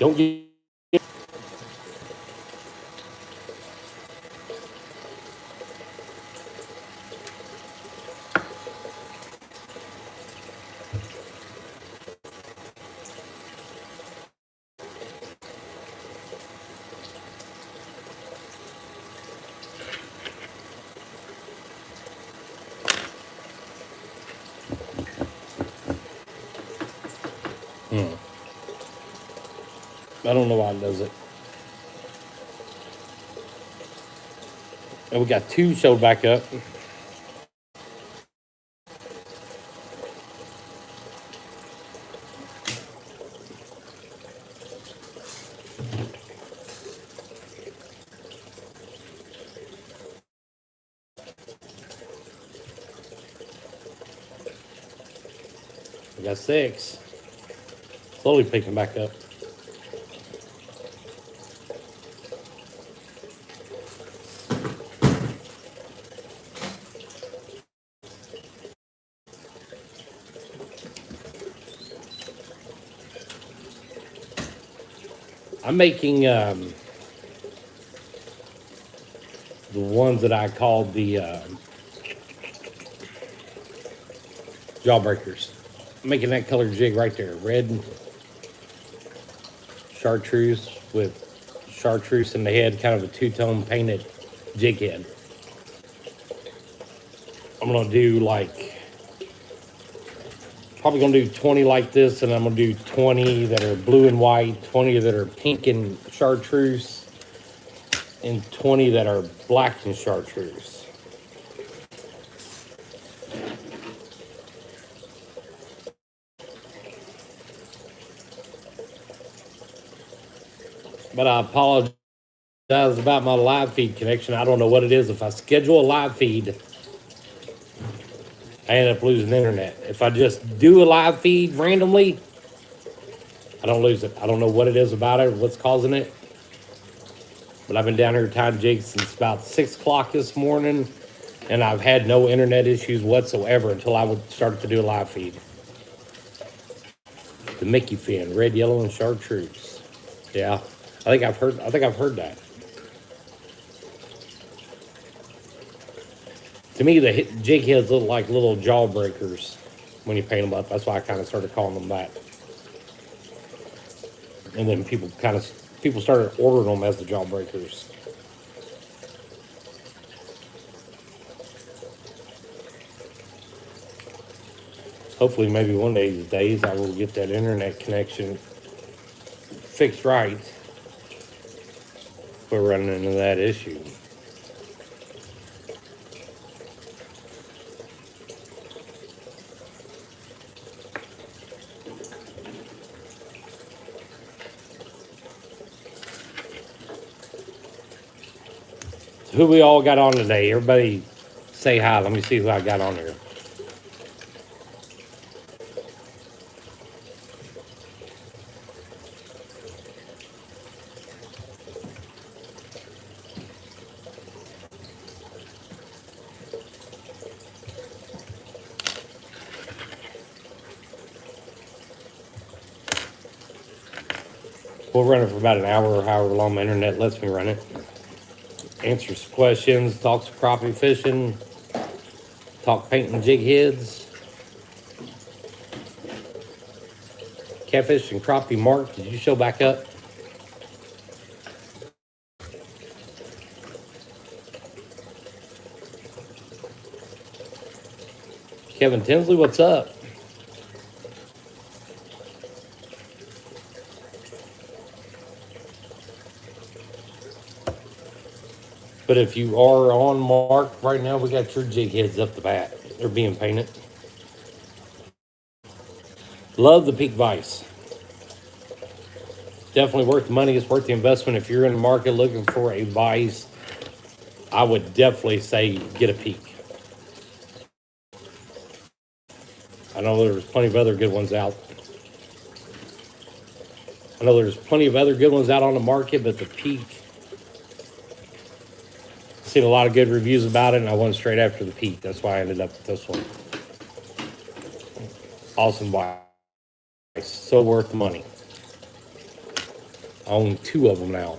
Don't get. I don't know why it does it. And we got two showed back up. We got six. Slowly picking back up. I'm making the ones that I called the jawbreakers. I'm making that color jig right there. Red chartreuse with chartreuse in the head, kind of a two-tone painted jig head. I'm gonna do like, probably gonna do 20 like this, and I'm gonna do 20 that are blue and white, 20 that are pink and chartreuse, and 20 that are black and chartreuse. But I apologize about my live feed connection. I don't know what it is. If I schedule a live feed, I end up losing internet. If I just do a live feed randomly, I don't lose it. I don't know what it is about it, what's causing it. But I've been down here tying jigs since about 6 o'clock this morning, and I've had no internet issues whatsoever until I would start to do a live feed. The Mickey fin, red, yellow, and chartreuse. Yeah, I think I've heard that. To me, the jig heads look like little jawbreakers when you paint them up. That's why I kind of started calling them that. And then people started ordering them as the jawbreakers. Hopefully, maybe one of these days I will get that internet connection fixed right. We're running into that issue. So who we all got on today? Everybody say hi. Let me see who I got on here. We'll run it for about an hour or however long my internet lets me run it. Answers questions, talks crappie fishing, talk painting jig heads. Catfish and crappie. Mark, did you show back up? Kevin Tinsley, what's up? But if you are on Mark right now, we got your jig heads up the bat. They're being painted. Love the Peak Vise. Definitely worth the money. It's worth the investment. If you're in the market looking for a Vise, I would definitely say get a Peak. I know there's plenty of other good ones out. I know there's plenty of other good ones out on the market, but the Peak, seen a lot of good reviews about it, and I went straight after the Peak. That's why I ended up with this one. Awesome Vise. So worth the money. I own 2 of them now.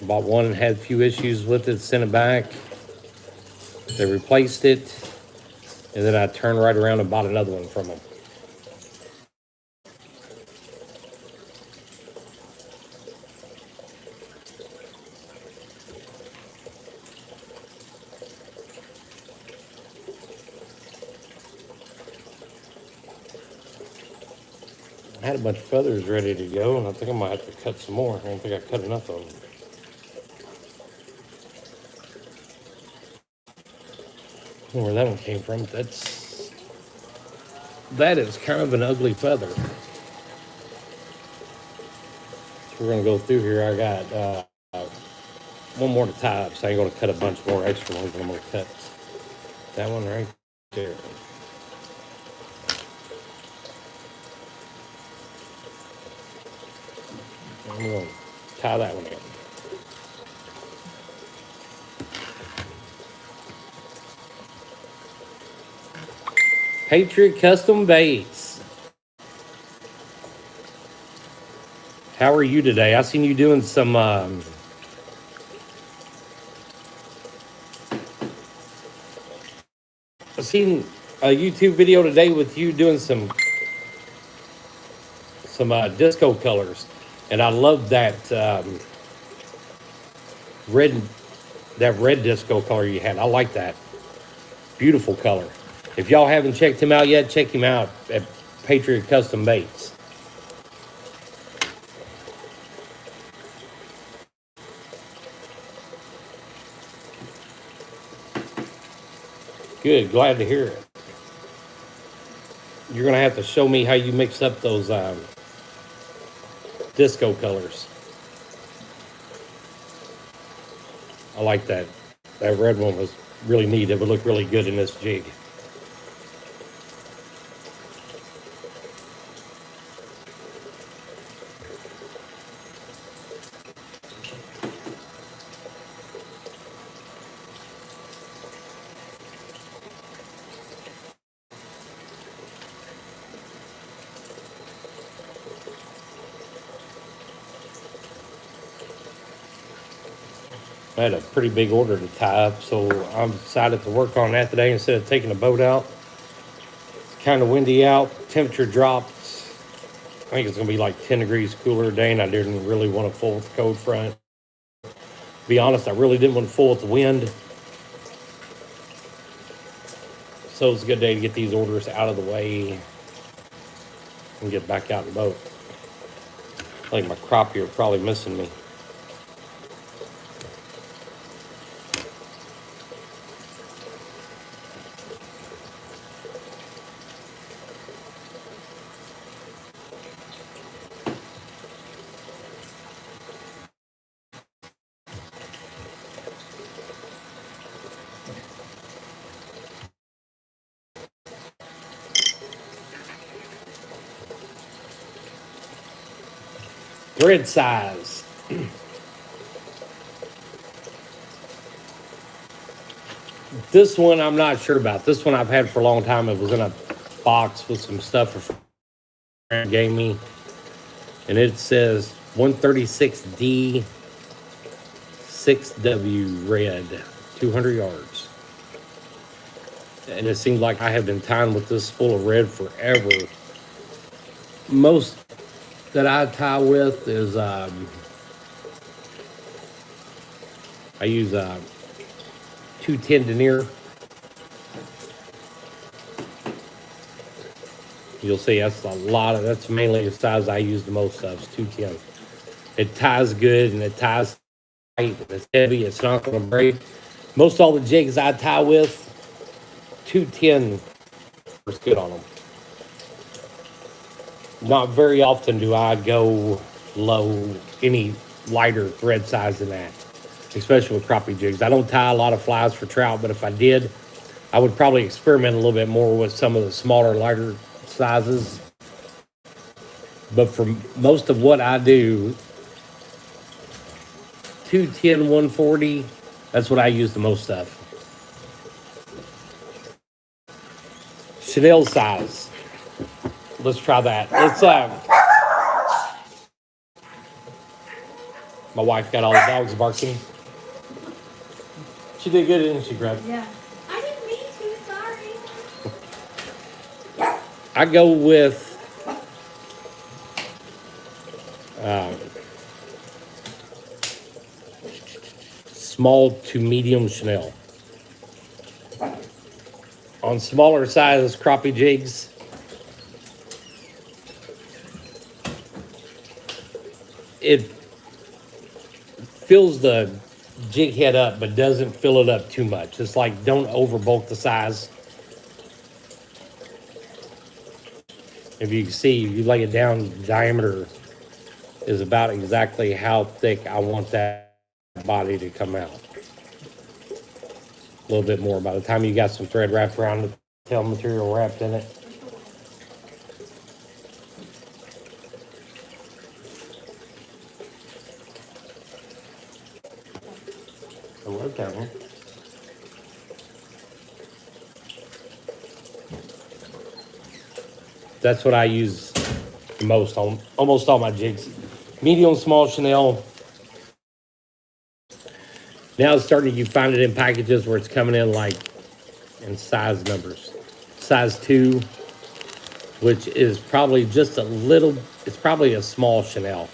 Bought one and had a few issues with it, sent it back. They replaced it, and then I turned right around and bought another one from them. I had a bunch of feathers ready to go, and I think I might have to cut some more. I don't think I cut enough of them. I don't know where that one came from. That is kind of an ugly feather. So we're gonna go through here. I got one more to tie up, so I ain't gonna cut a bunch more extra ones. I'm gonna cut that one right there. I'm gonna tie that one in. Patriot Custom Baits. How are you today? I seen you doing some I seen a YouTube video today with you doing some disco colors, and I love that red disco color you had. I like that. Beautiful color. If y'all haven't checked him out yet, check him out at Patriot Custom Baits. Good, glad to hear it. You're gonna have to show me how you mix up those disco colors. I like that. That red one was really neat. It would look really good in this jig. I had a pretty big order to tie up, so I'm decided to work on that today instead of taking the boat out. It's kind of windy out. Temperature dropped. I think it's going to be like 10 degrees cooler today, and I didn't really want to fool with the cold front. To be honest, I really didn't want to fool with the wind. So it's a good day to get these orders out of the way and get back out in the boat. I think my crappie are probably missing me. Thread size. This one I'm not sure about. This one I've had for a long time. It was in a box with some stuff a friend gave me. And it says 136D 6W red, 200 yards. And it seems like I have been tying with this spool of red forever. Most that I tie with is I use 210 denier. You'll see that's mainly the size I use the most of, is 210. It ties good and it ties tight and it's heavy, it's not gonna break. Most all the jigs I tie with, 210 is good on them. Not very often do I go low, any lighter thread size than that, especially with crappie jigs. I don't tie a lot of flies for trout, but if I did, I would probably experiment a little bit more with some of the smaller, lighter sizes. But for most of what I do, 210, 140, that's what I use the most of. Chanel size. Let's try that. Let's my wife got all the dogs barking. She did good, didn't she, Greg? Yeah. I didn't mean to, sorry. I go with small to medium Chanel. On smaller size crappie jigs, it fills the jig head up, but doesn't fill it up too much. It's like, don't overbulk the size. If you can see, you lay it down, the diameter is about exactly how thick I want that body to come out. A little bit more. By the time you got some thread wrapped around the tail material wrapped in it. Hello, Kevin. That's what I use the most on almost all my jigs. Medium, small Chanel. Now it's starting, you find it in packages where it's coming in like in size numbers. Size 2, which is probably just a little, it's probably a small Chanel.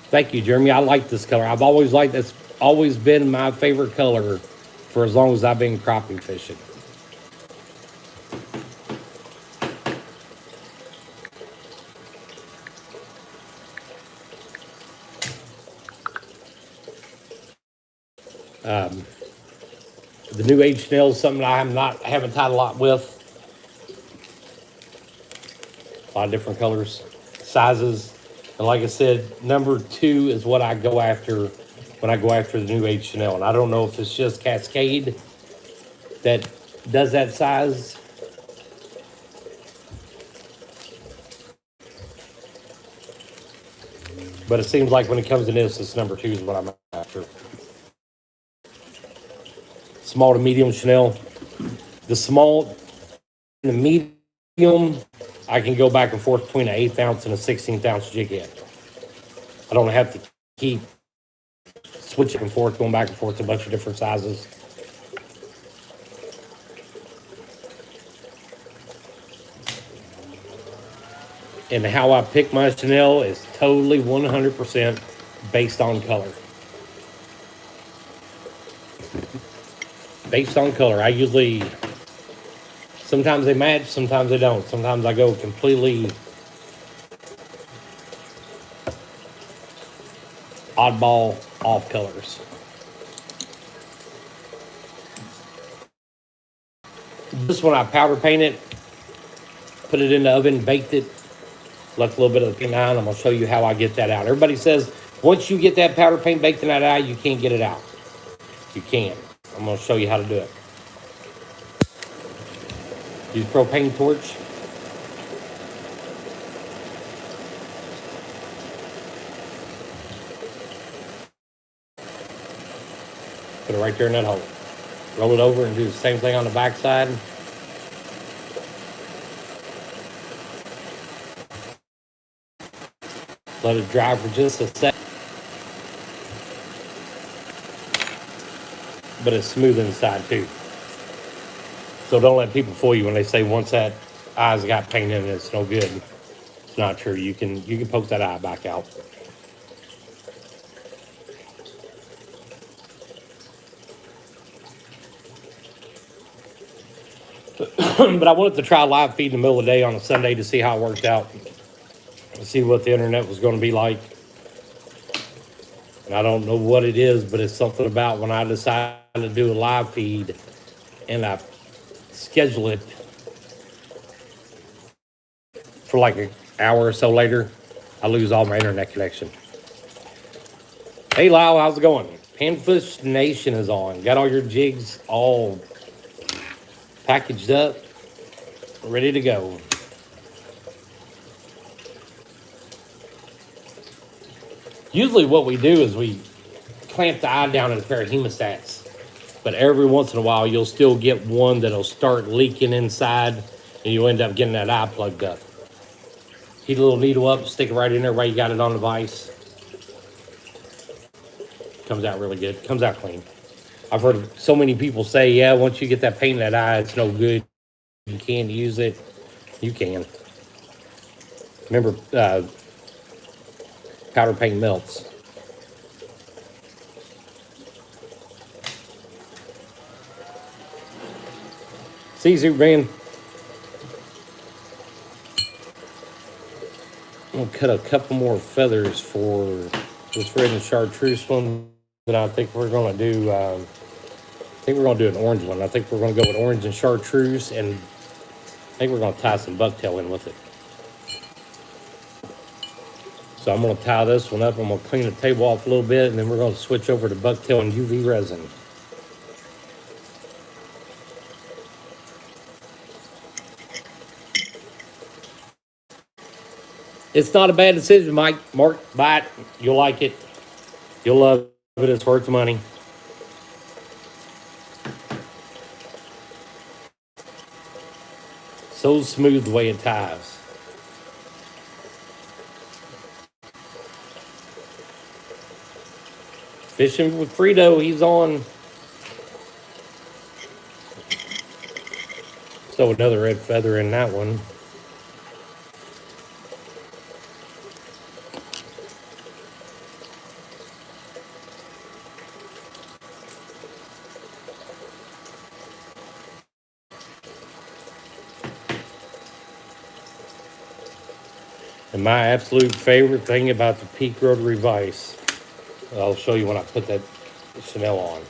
Thank you, Jeremy. I like this color. I've always liked this. Always been my favorite color for as long as I've been crappie fishing. The new age snail is something I haven't tied a lot with. A lot of different colors, sizes, and like I said, number 2 is what I go after when I go after the new age Chanel. And I don't know if it's just Cascade that does that size. But it seems like when it comes to this number 2 is what I'm after. Small to medium Chanel. The small and the medium, I can go back and forth between an 1/8 ounce and a 16th ounce jig head. I don't have to keep switching and forth, going back and forth to a bunch of different sizes. And how I pick my Chanel is totally 100% based on color. Based on color. I usually, sometimes they match, sometimes they don't. Sometimes I go completely oddball off colors. This one I powder painted, put it in the oven, baked it, left a little bit of the paint on. I'm going to show you how I get that out. Everybody says once you get that powder paint baked in that eye, you can't get it out. You can. I'm going to show you how to do it. Use propane torch. Put it right there in that hole. Roll it over and do the same thing on the back side. Let it dry for just a sec. But it's smooth inside too. So don't let people fool you when they say once that eye's got paint in it, it's no good. It's not true. You can poke that eye back out. But I wanted to try live feed in the middle of the day on a Sunday to see how it worked out. See what the internet was going to be like. And I don't know what it is, but it's something about when I decide to do a live feed and I schedule it for like an hour or so later, I lose all my internet connection. Hey Lyle, how's it going? Panfish Nation is on. Got all your jigs all packaged up, ready to go. Usually what we do is we clamp the eye down in a pair of hemostats. But every once in a while, you'll still get one that'll start leaking inside, and you'll end up getting that eye plugged up. Heat a little needle up, stick it right in there while you got it on the vise. Comes out really good. Comes out clean. I've heard so many people say, yeah, once you get that paint in that eye, it's no good. You can't use it. You can. Remember, powder paint melts. See, Superman. I'm gonna cut a couple more feathers for this red and chartreuse one. Then I think we're gonna do. I think we're gonna do an orange one. I think we're gonna go with orange and chartreuse, and I think we're gonna tie some bucktail in with it. So I'm gonna tie this one up. I'm gonna clean the table off a little bit, and then we're gonna switch over to bucktail and UV resin. It's not a bad decision, Mike. Mark, buy it. You'll like it. You'll love it. It's worth the money. So smooth the way it ties. Fishing with Frito, he's on. So another red feather in that one. And my absolute favorite thing about the Peak Rotary Vise, I'll show you when I put that Chanel on.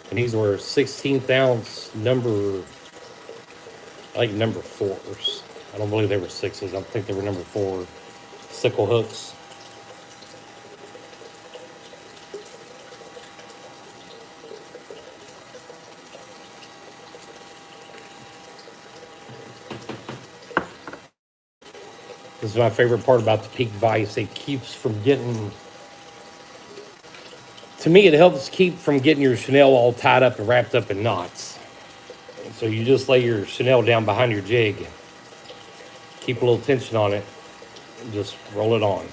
And these were 16th ounce number, I think number 4s. I don't believe they were 6s. I think they were number 4 sickle hooks. This is my favorite part about the Peak Vise. It keeps from getting, to me, it helps keep from getting your Chanel all tied up and wrapped up in knots. So you just lay your Chanel down behind your jig, keep a little tension on it, and just roll it on.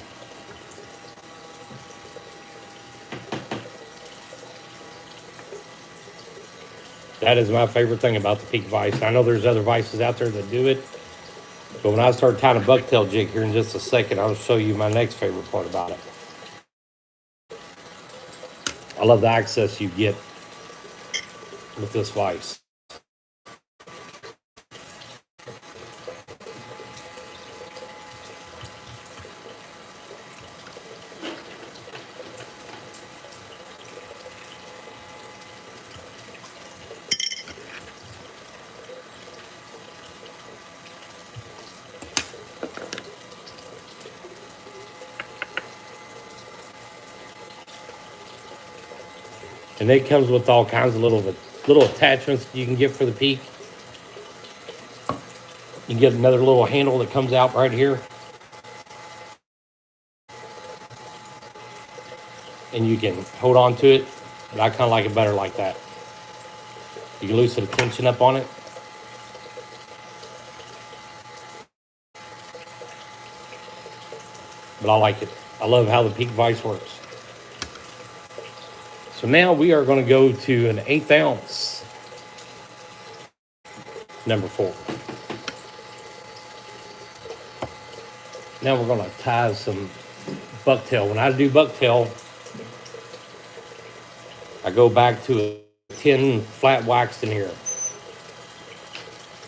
That is my favorite thing about the Peak Vise. I know there's other vices out there that do it, but when I start tying a bucktail jig here in just a second, I'll show you my next favorite part about it. I love the access you get with this vise. And it comes with all kinds of little attachments you can get for the Peak. You can get another little handle that comes out right here. And you can hold on to it, but I kind of like it better like that. You can loosen the tension up on it. But I like it. I love how the Peak Vise works. So now we are going to go to an 1/8 ounce number 4. Now we're going to tie some bucktail. When I do bucktail, I go back to a tin flat waxed in here.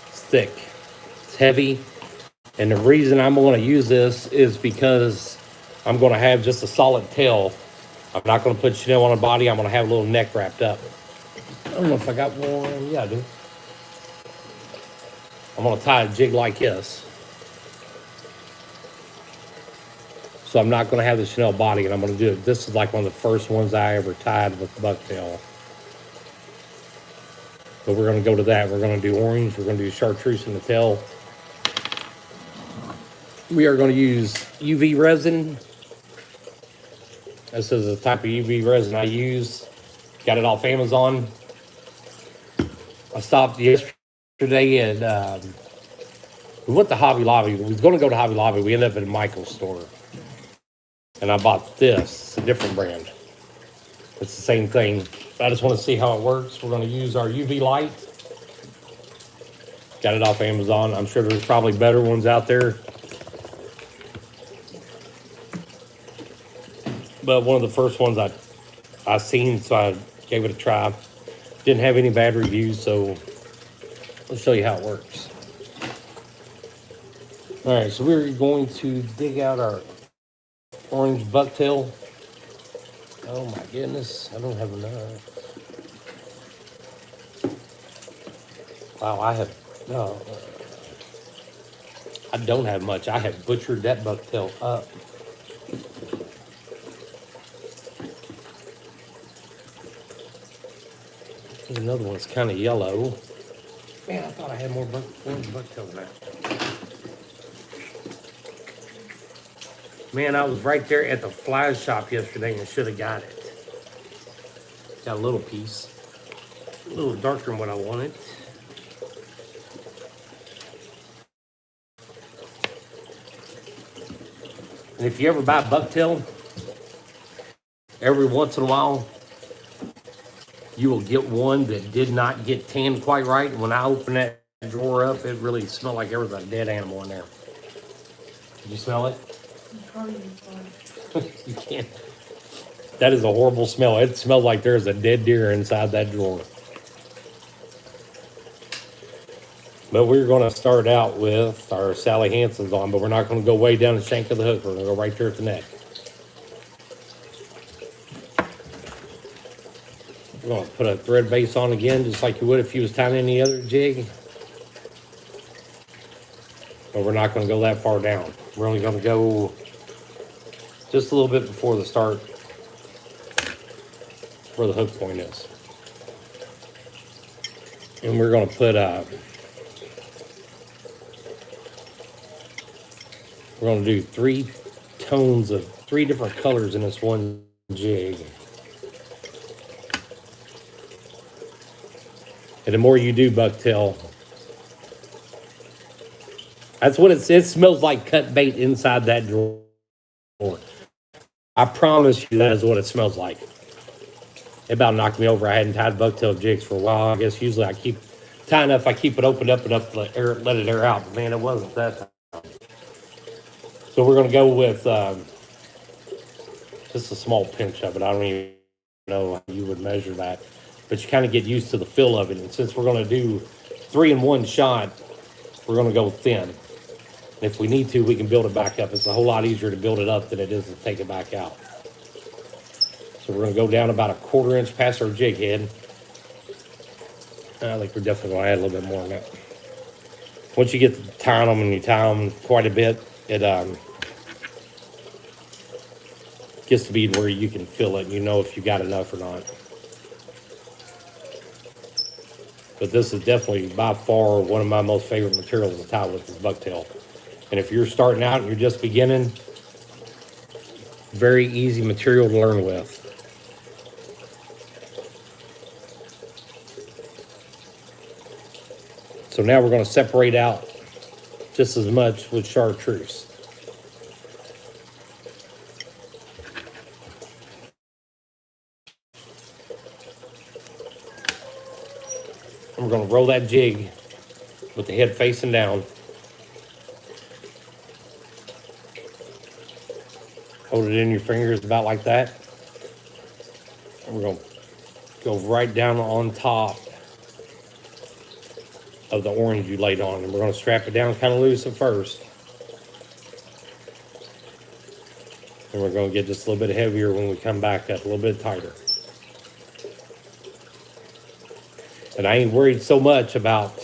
It's thick, it's heavy, and the reason I'm going to use this is because I'm going to have just a solid tail. I'm not going to put Chanel on the body. I'm going to have a little neck wrapped up. don't know if I got one. Yeah, I do. I'm gonna tie a jig like this. So I'm not gonna have the Chanel body, and I'm gonna do it. This is like one of the first ones I ever tied with Bucktail. But we're gonna go to that. We're gonna do orange. We're gonna do chartreuse in the tail. We are gonna use UV resin. This is the type of UV resin I use. Got it off Amazon. I stopped yesterday at, we went to Hobby Lobby. We was going to go to Hobby Lobby. We ended up at Michael's store. And I bought this. It's a different brand. It's the same thing. I just want to see how it works. We're going to use our UV light. Got it off Amazon. I'm sure there's probably better ones out there. But one of the first ones I seen, so I gave it a try. Didn't have any bad reviews, so I'll show you how it works. All right, so we're going to dig out our orange bucktail. Oh my goodness, I don't have enough. Wow, I don't have much. I have butchered that bucktail up. There's another one that's kind of yellow. Man, I thought I had more orange bucktail than that. Man, I was right there at the fly shop yesterday and should have got it. Got a little piece. A little darker than what I wanted. And if you ever buy bucktail, every once in a while, you will get one that did not get tanned quite right. When I opened that drawer up, it really smelled like there was a dead animal in there. Did you smell it? You can't. That is a horrible smell. It smells like there's a dead deer inside that drawer. But we're going to start out with our Sally Hansen's on, but we're not going to go way down the shank of the hook. We're going to go right there at the neck. We're going to put a thread base on again, just like you would if you was tying any other jig. But we're not going to go that far down. We're only going to go just a little bit before the start where the hook point is. And we're going to put we're going to do 3 tones of 3 different colors in this one jig. And the more you do bucktail, that's what it smells like cut bait inside that drawer. I promise you that is what it smells like. It about knocked me over. I hadn't tied bucktail jigs for a while. I guess usually I keep tying up, I keep it opened up enough to let it air out. But man, it wasn't that time. So we're going to go with just a small pinch of it. I don't even know how you would measure that. But you kind of get used to the feel of it. And since we're going to do 3 in 1 shot, we're going to go thin. And if we need to, we can build it back up. It's a whole lot easier to build it up than it is to take it back out. So we're going to go down about a 1/4 inch past our jig head. I think we're definitely going to add a little bit more on that. Once you get to tying them and you tie them quite a bit, it gets to be where you can feel it and you know if you got enough or not. But this is definitely by far one of my most favorite materials to tie with is bucktail. And if you're starting out and you're just beginning, very easy material to learn with. So now we're going to separate out just as much with chartreuse. And we're going to roll that jig with the head facing down. Hold it in your fingers about like that. And we're going to go right down on top of the orange you laid on. And we're going to strap it down kind of loose at first. And we're going to get just a little bit heavier when we come back up, a little bit tighter. And I ain't worried so much about